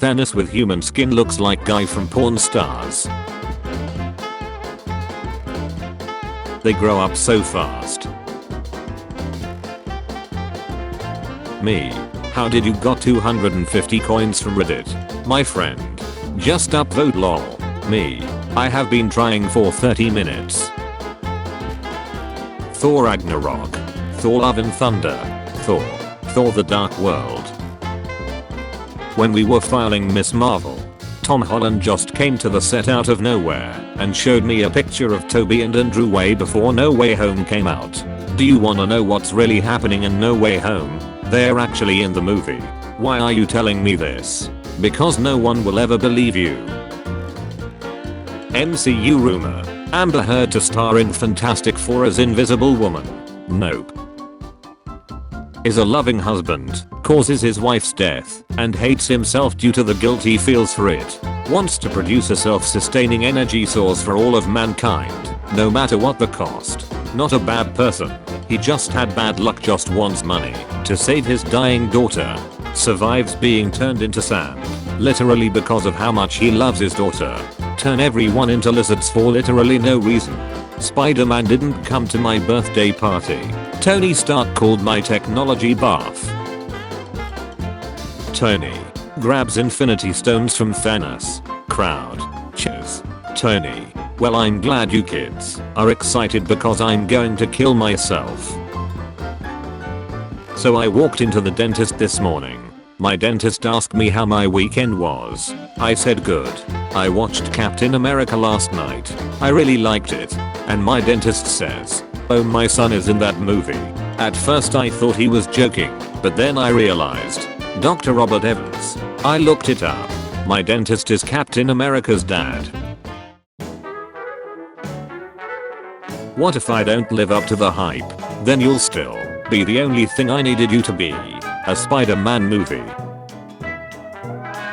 Thanos with human skin looks like guy from porn stars. They grow up so fast. Me. How did you got 250 coins from Reddit? My friend. Just upvote lol. Me. I have been trying for 30 minutes. Thor Ragnarok. Thor Love and Thunder. Thor the Dark World. When we were filing Miss Marvel, Tom Holland just came to the set out of nowhere and showed me a picture of Toby and Andrew way before No Way Home came out. Do you wanna know what's really happening in No Way Home? They're actually in the movie. Why are you telling me this? Because no one will ever believe you. MCU Rumor. Amber Heard to star in Fantastic Four as Invisible Woman. Nope. Is a loving husband, causes his wife's death, and hates himself due to the guilt he feels for it. Wants to produce a self-sustaining energy source for all of mankind, no matter what the cost. Not a bad person. He just had bad luck, just wants money to save his dying daughter. Survives being turned into sand, literally because of how much he loves his daughter. Turn everyone into lizards for literally no reason. Spider-Man didn't come to my birthday party. Tony Stark called my technology bath. Tony grabs Infinity Stones from Thanos. Crowd cheers. Tony. Well, I'm glad you kids are excited because I'm going to kill myself. So I walked into the dentist this morning. My dentist asked me how my weekend was. I said good. I watched Captain America last night. I really liked it. And my dentist says, oh, my son is in that movie. At first I thought he was joking, but then I realized. Dr. Robert Evans. I looked it up. My dentist is Captain America's dad. What if I don't live up to the hype? Then you'll still be the only thing I needed you to be. A Spider-Man movie.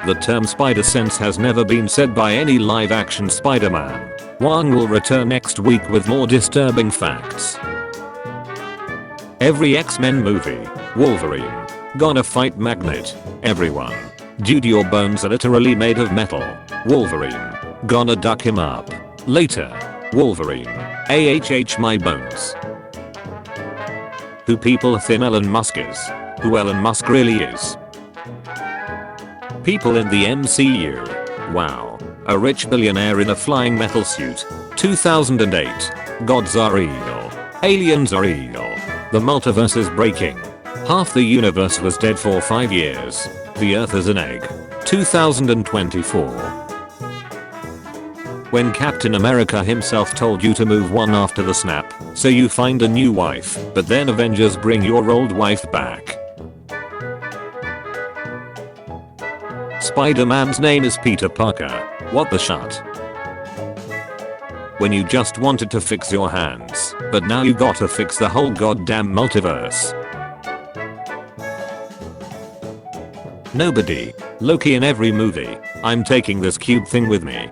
The term spider sense has never been said by any live-action Spider-Man. Wang will return next week with more disturbing facts. Every X-Men movie, Wolverine gonna fight Magnet. Everyone. Dude, your bones are literally made of metal. Wolverine gonna duck him up. Later. Wolverine. AHH my bones. Who people think Elon Musk is? Who Elon Musk really is? People in the MCU. Wow. A rich billionaire in a flying metal suit. 2008. Gods are real. Aliens are real. The multiverse is breaking. Half the universe was dead for 5 years. The earth is an egg. 2024. When Captain America himself told you to move one after the snap, so you find a new wife, but then Avengers bring your old wife back. Spider-Man's name is Peter Parker. What the shut? When you just wanted to fix your hands, but now you gotta fix the whole goddamn multiverse. Nobody. Loki in every movie. I'm taking this cube thing with me.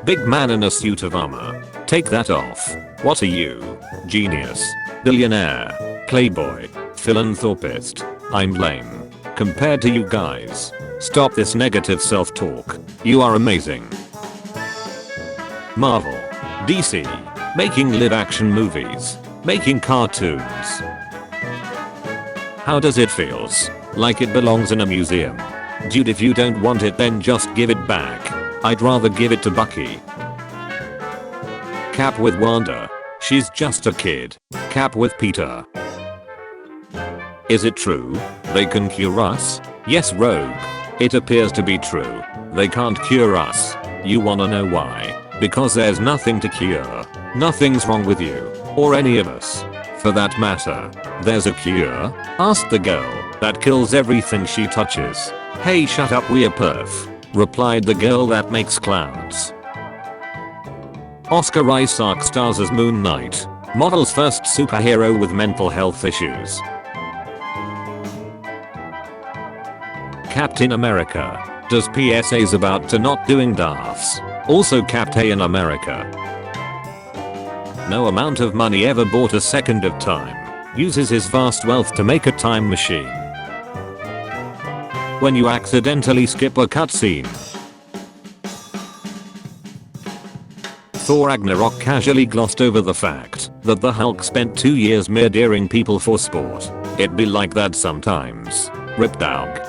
Big man in a suit of armor. Take that off. What are you? Genius. Billionaire. Playboy. Philanthropist. I'm lame. Compared to you guys. Stop this negative self-talk. You are amazing. Marvel. DC. Making live-action movies. Making cartoons. How does it feels? Like it belongs in a museum. Dude, if you don't want it then just give it back. I'd rather give it to Bucky. Cap with Wanda. She's just a kid. Cap with Peter. Is it true? They can cure us? Yes, Rogue. It appears to be true. They can't cure us. You wanna know why? Because there's nothing to cure. Nothing's wrong with you. Or any of us. For that matter. There's a cure? Ask the girl that kills everything she touches. Hey, shut up, we're perf. Replied the girl that makes clouds. Oscar Isaac stars as Moon Knight. Model's first superhero with mental health issues. Captain America does PSAs about to not doing daffs. Also Captain America. No amount of money ever bought a second of time. Uses his vast wealth to make a time machine. when you accidentally skip a cutscene. Thor Ragnarok casually glossed over the fact that the Hulk spent 2 years murdering people for sport. It be like that sometimes. Rip dog.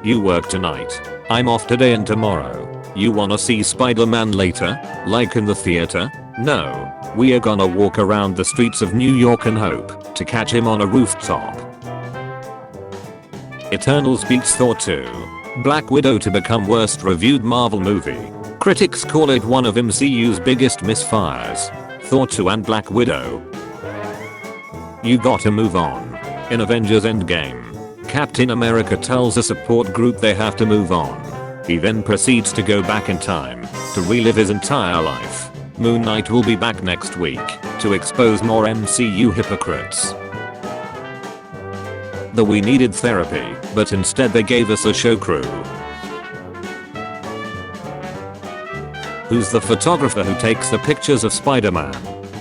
You work tonight. I'm off today and tomorrow. You wanna see Spider-Man later? Like in the theater? No. We are gonna walk around the streets of New York and hope to catch him on a rooftop. Eternals beats Thor 2. Black Widow to become worst reviewed Marvel movie. Critics call it one of MCU's biggest misfires. Thor 2 and Black Widow. You gotta move on. In Avengers Endgame, Captain America tells a support group they have to move on. He then proceeds to go back in time to relive his entire life. Moon Knight will be back next week to expose more MCU hypocrites. We needed therapy, but instead they gave us a show crew. Who's the photographer who takes the pictures of Spider-Man?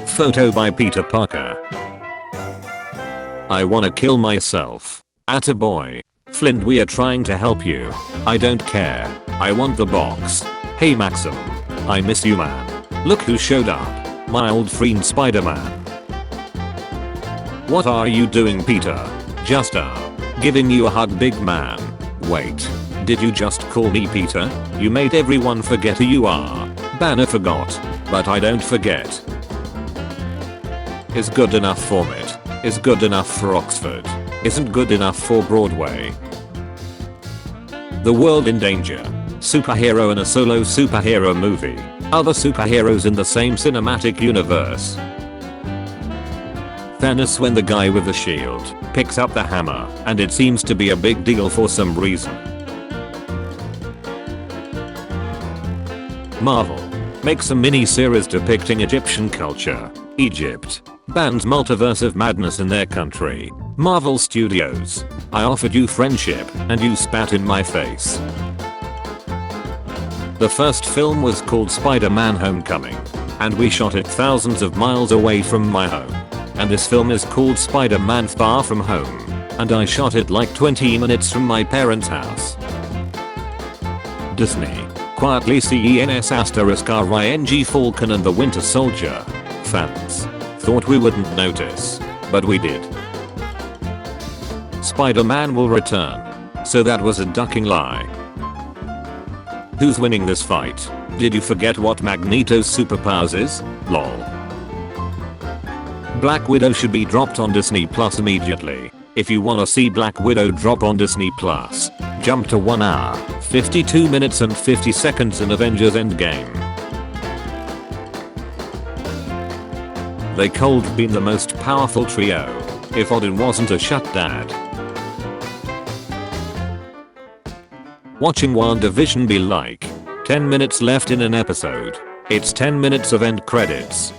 Photo by Peter Parker. I wanna kill myself. Attaboy. Flint, we are trying to help you. I don't care. I want the box. Hey Maxim. I miss you, man. Look who showed up. My old friend Spider-Man. What are you doing, Peter? Just giving you a hug, big man. Wait. Did you just call me Peter? You made everyone forget who you are. Banner forgot. But I don't forget. Is good enough for Met. Is good enough for Oxford. Isn't good enough for Broadway. The world in danger. Superhero in a solo superhero movie. Other superheroes in the same cinematic universe. Thanos when the guy with the shield picks up the hammer and it seems to be a big deal for some reason. Marvel makes a mini-series depicting Egyptian culture. Egypt bans multiverse of madness in their country. Marvel Studios. I offered you friendship and you spat in my face. The first film was called Spider-Man Homecoming. And we shot it thousands of miles away from my home. And this film is called Spider-Man Far From Home. And I shot it like 20 minutes from my parents' house. Disney. Quietly CENS *RING Falcon and the Winter Soldier. Fans thought we wouldn't notice. But we did. Spider-Man will return. So that was a ducking lie. Who's winning this fight? Did you forget what Magneto's superpowers is? Lol. Black Widow should be dropped on Disney Plus immediately. If you wanna see Black Widow drop on Disney Plus, jump to 1 hour, 52 minutes and 50 seconds in Avengers Endgame. They could have been the most powerful trio if Odin wasn't a shut dad. Watching WandaVision be like 10 minutes left in an episode. It's 10 minutes of end credits.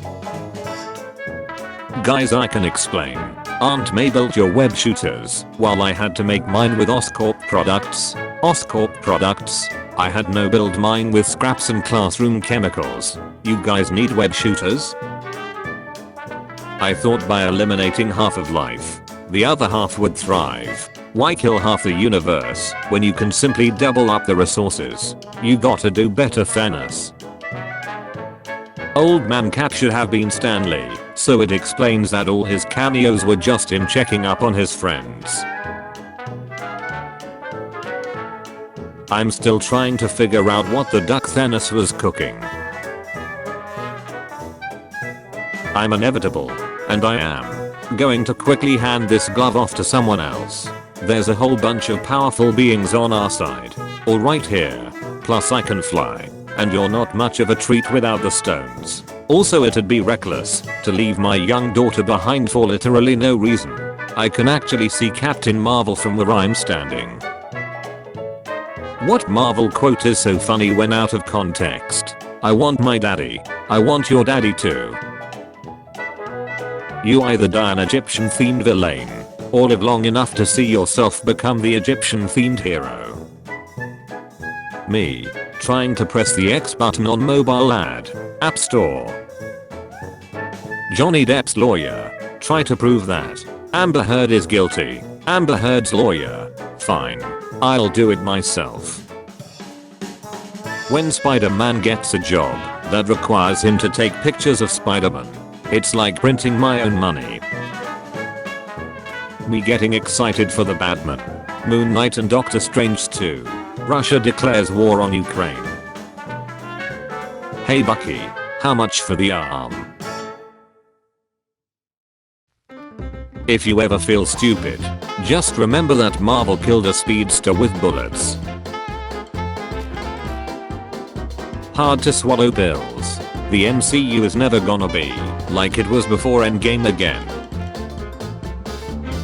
Guys, I can explain. Aunt May built your web shooters while I had to make mine with Oscorp products. Oscorp products. I had no build mine with scraps and classroom chemicals. You guys need web shooters? I thought by eliminating half of life, the other half would thrive. Why kill half the universe when you can simply double up the resources? You gotta do better, Thanos. Old Man Cap should have been Stan Lee, so it explains that all his cameos were just him checking up on his friends. I'm still trying to figure out what the duck Thanos was cooking. I'm inevitable, and I am going to quickly hand this glove off to someone else. There's a whole bunch of powerful beings on our side. All right here. Plus I can fly. And you're not much of a treat without the stones. Also, it'd be reckless to leave my young daughter behind for literally no reason. I can actually see Captain Marvel from where I'm standing. What Marvel quote is so funny when out of context? I want my daddy. I want your daddy too. You either die an Egyptian themed villain or live long enough to see yourself become the Egyptian themed hero. Me. Trying to press the X button on mobile ad. App Store. Johhny Depp's lawyer. Try to prove that Amber Heard is guilty. Amber Heard's lawyer fine. I'll do it myself. When Spider-Man gets a job that requires him to take pictures of Spider-Man, it's like printing my own money. Me getting excited for the Batman, Moon Knight and Doctor Strange 2. Russia declares war on Ukraine. Hey Bucky, how much for the arm? If you ever feel stupid, just remember that Marvel killed a speedster with bullets. Hard to swallow pills. The MCU is never gonna be like it was before Endgame again.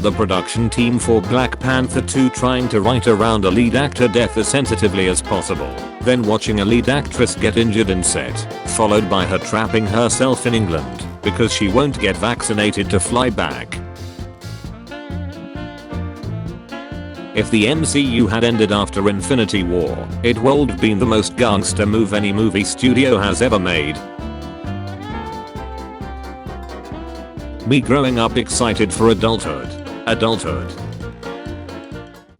The production team for Black Panther 2 trying to write around a lead actor death as sensitively as possible, then watching a lead actress get injured in set, followed by her trapping herself in England because she won't get vaccinated to fly back. If the MCU had ended after Infinity War, it would have been the most gangster move any movie studio has ever made. Me growing up excited for adulthood.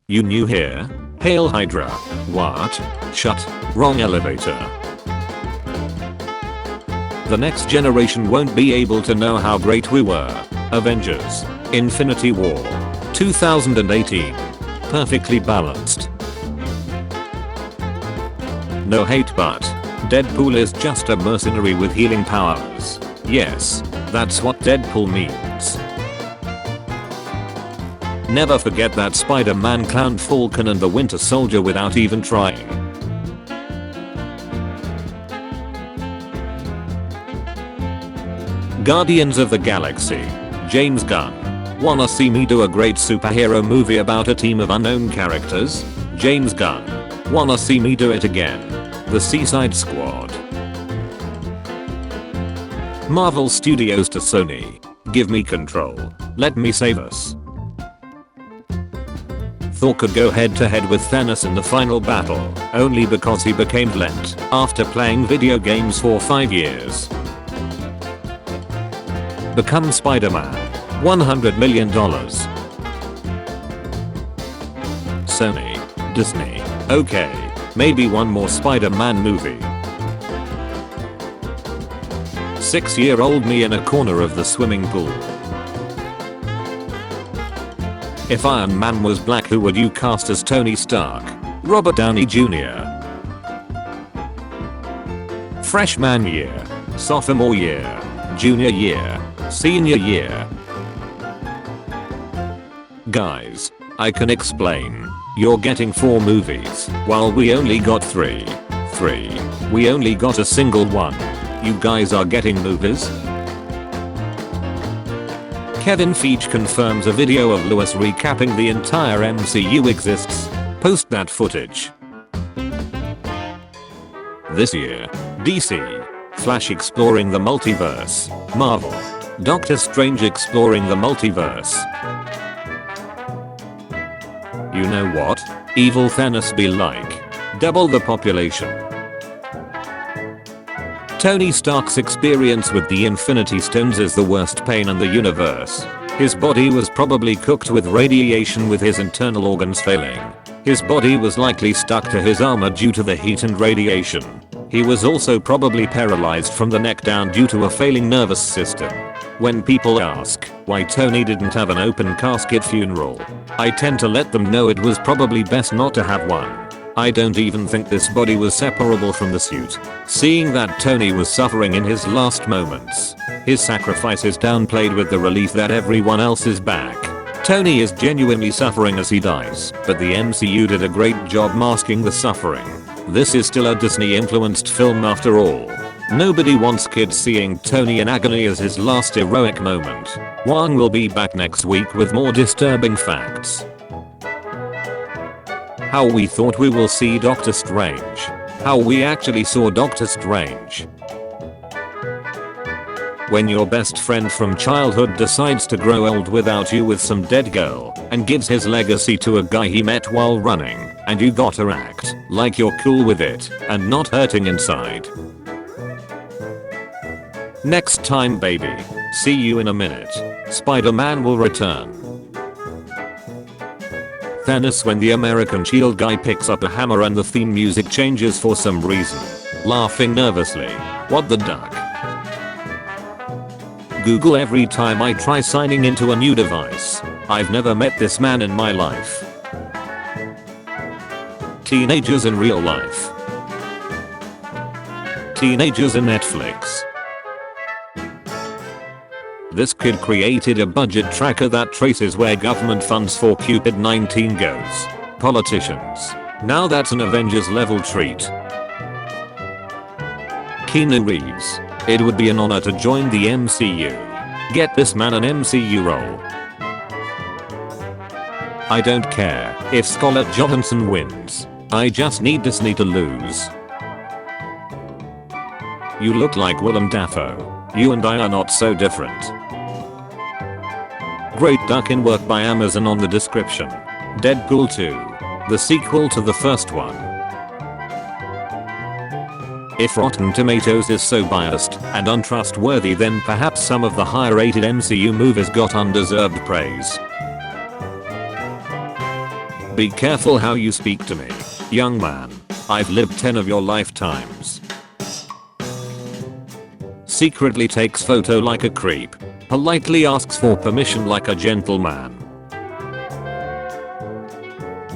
You new here? Hail Hydra. What? Shut. Wrong elevator. The next generation won't be able to know how great we were. Avengers. Infinity War. 2018. Perfectly balanced. No hate, but Deadpool is just a mercenary with healing powers. Yes, that's what Deadpool means. Never forget that Spider-Man clowned Falcon and the Winter Soldier without even trying. Guardians of the Galaxy. James Gunn. Wanna see me do a great superhero movie about a team of unknown characters? James Gunn. Wanna see me do it again? The Seaside Squad. Marvel Studios to Sony. Give me control. Let me save us. Thor could go head to head with Thanos in the final battle, only because he became Lent after playing video games for 5 years. Become Spider-Man. $100 million. Sony. Disney. Okay, maybe one more Spider-Man movie. 6-year-old me in a corner of the swimming pool. If Iron Man was black, who would you cast as Tony Stark? Robert Downey Jr. Freshman year. Sophomore year. Junior year. Senior year. Guys, I can explain. You're getting 4 movies, while we only got 3. We only got a single one. You guys are getting movies? Kevin Feige confirms a video of Lewis recapping the entire MCU exists. Post that footage. This year, DC. Flash exploring the multiverse. Marvel. Doctor Strange exploring the multiverse. You know what? Evil Thanos be like. Double the population. Tony Stark's experience with the Infinity Stones is the worst pain in the universe. His body was probably cooked with radiation with his internal organs failing. His body was likely stuck to his armor due to the heat and radiation. He was also probably paralyzed from the neck down due to a failing nervous system. When people ask why Tony didn't have an open casket funeral, I tend to let them know it was probably best not to have one. I don't even think this body was separable from the suit. Seeing that Tony was suffering in his last moments, his sacrifice is downplayed with the relief that everyone else is back. Tony is genuinely suffering as he dies, but the MCU did a great job masking the suffering. This is still a Disney-influenced film after all. Nobody wants kids seeing Tony in agony as his last heroic moment. Wang will be back next week with more disturbing facts. How we thought we will see Doctor Strange. How we actually saw Doctor Strange. When your best friend from childhood decides to grow old without you with some dead girl and gives his legacy to a guy he met while running, and you gotta act like you're cool with it and not hurting inside. Next time, baby. See you in a minute. Spider-Man will return. Thanos when the American Shield guy picks up a hammer and the theme music changes for some reason. Laughing nervously. What the duck? Google every time I try signing into a new device. I've never met this man in my life. Teenagers in real life. Teenagers in Netflix. This kid created a budget tracker that traces where government funds for COVID-19 goes. Politicians. Now that's an Avengers level treat. Keanu Reeves. It would be an honor to join the MCU. Get this man an MCU role. I don't care if Scarlett Johansson wins. I just need Disney to lose. You look like Willem Dafoe. You and I are not so different. Great Duck in work by Amazon on the description. Deadpool 2. The sequel to the first one. If Rotten Tomatoes is so biased and untrustworthy, then perhaps some of the higher rated MCU movies got undeserved praise. Be careful how you speak to me, young man. I've lived 10 of your lifetimes. Secretly takes photo like a creep. Politely asks for permission like a gentleman.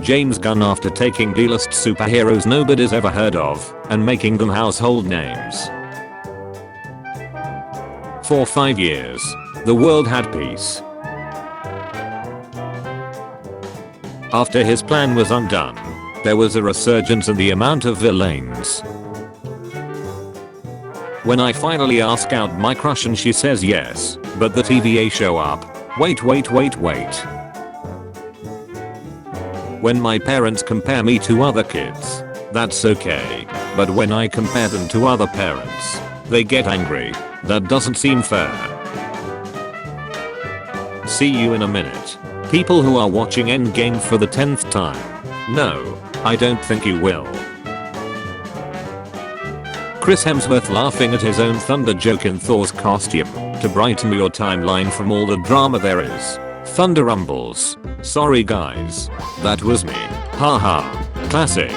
James Gunn after taking D-list superheroes nobody's ever heard of and making them household names. For 5 years, the world had peace. After his plan was undone, there was a resurgence in the amount of villains. When I finally ask out my crush and she says yes, but the TVA show up. Wait. When my parents compare me to other kids, that's okay. But when I compare them to other parents, they get angry. That doesn't seem fair. See you in a minute. People who are watching Endgame for the 10th time. No, I don't think you will. Chris Hemsworth laughing at his own thunder joke in Thor's costume to brighten your timeline from all the drama there is. Thunder rumbles. Sorry guys. That was me. Haha. Classic.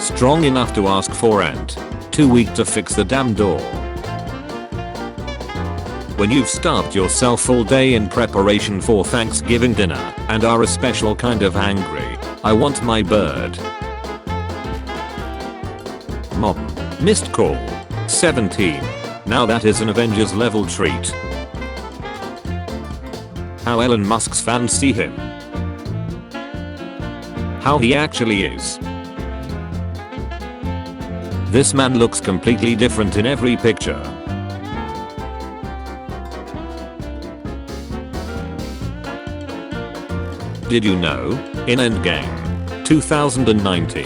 Strong enough to ask for and too weak to fix the damn door. When you've starved yourself all day in preparation for Thanksgiving dinner and are a special kind of angry, I want my bird. Mom. Missed call. 17. Now that is an Avengers level treat. How Elon Musk's fans see him. How he actually is. This man looks completely different in every picture. Did you know? In Endgame 2019,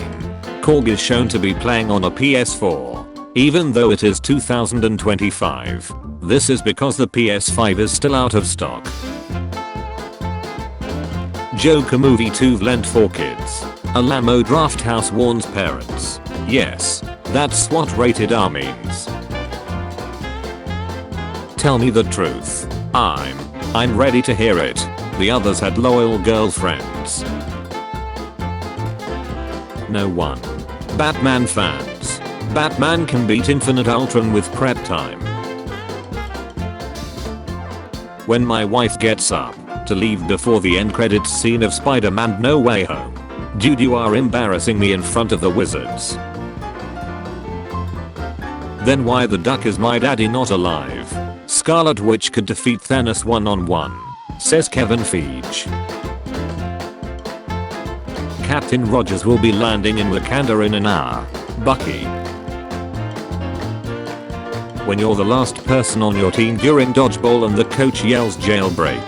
Korg is shown to be playing on a PS4, even though it is 2025. This is because the PS5 is still out of stock. Joker movie 2 lent for kids. Alamo Drafthouse warns parents. Yes, that's what rated R means. Tell me the truth. I'm ready to hear it. The others had loyal girlfriends. No one. Batman fans. Batman can beat Infinite Ultron with prep time. When my wife gets up to leave before the end credits scene of Spider-Man No Way Home. Dude, you are embarrassing me in front of the wizards. Then why the duck is my daddy not alive? Scarlet Witch could defeat Thanos one-on-one, says Kevin Feige. Captain Rogers will be landing in Wakanda in an hour. Bucky. When you're the last person on your team during dodgeball and the coach yells jailbreak.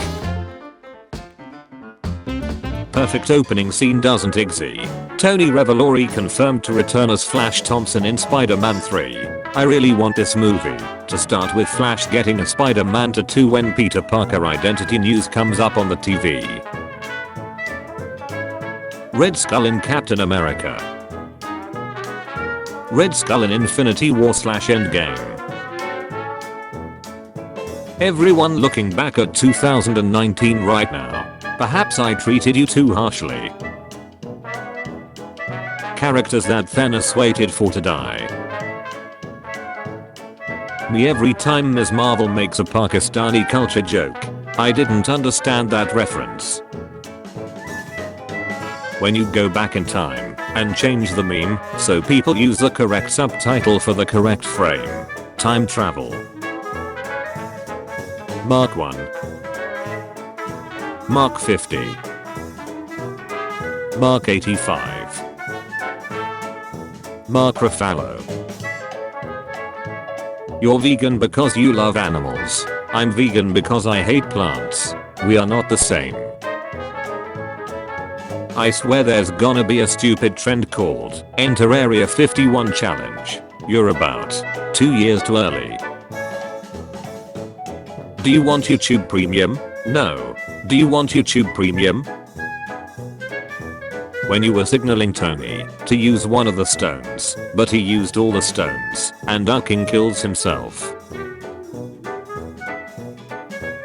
Perfect opening scene doesn't exist. Tony Revolori confirmed to return as Flash Thompson in Spider-Man 3. I really want this movie to start with Flash getting a Spider-Man tattoo when Peter Parker identity news comes up on the TV. Red Skull in Captain America. Red Skull in Infinity War / Endgame. Everyone looking back at 2019 right now. Perhaps I treated you too harshly. Characters that Thanos waited for to die. Me every time Ms. Marvel makes a Pakistani culture joke. I didn't understand that reference. When you go back in time and change the meme so people use the correct subtitle for the correct frame. Time travel. Mark 1. Mark 50. Mark 85. Mark Ruffalo. You're vegan because you love animals. I'm vegan because I hate plants. We are not the same. I swear there's gonna be a stupid trend called Enter Area 51 Challenge. You're about 2 years too early. Do you want YouTube Premium? No. Do you want YouTube Premium? When you were signaling Tony to use one of the stones, but he used all the stones, and Ducking kills himself.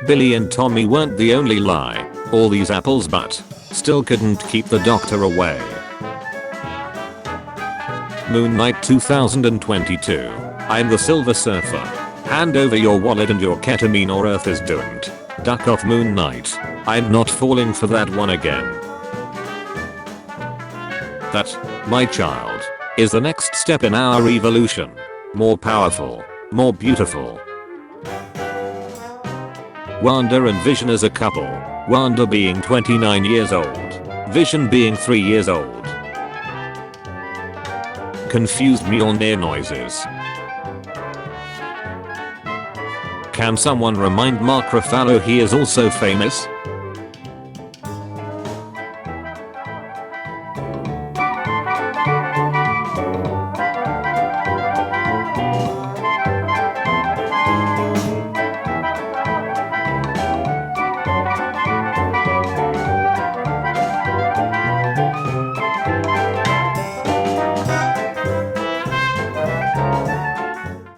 Billy and Tommy weren't the only lie. All these apples but still couldn't keep the doctor away. Moon Knight 2022. I'm the Silver Surfer. Hand over your wallet and your ketamine or Earth is doomed. Duck off Moon Knight. I'm not falling for that one again. That, my child, is the next step in our evolution. More powerful, more beautiful. Wanda and Vision as a couple. Wanda being 29 years old. Vision being 3 years old. Confused Mjolnir noises. Can someone remind Mark Ruffalo he is also famous?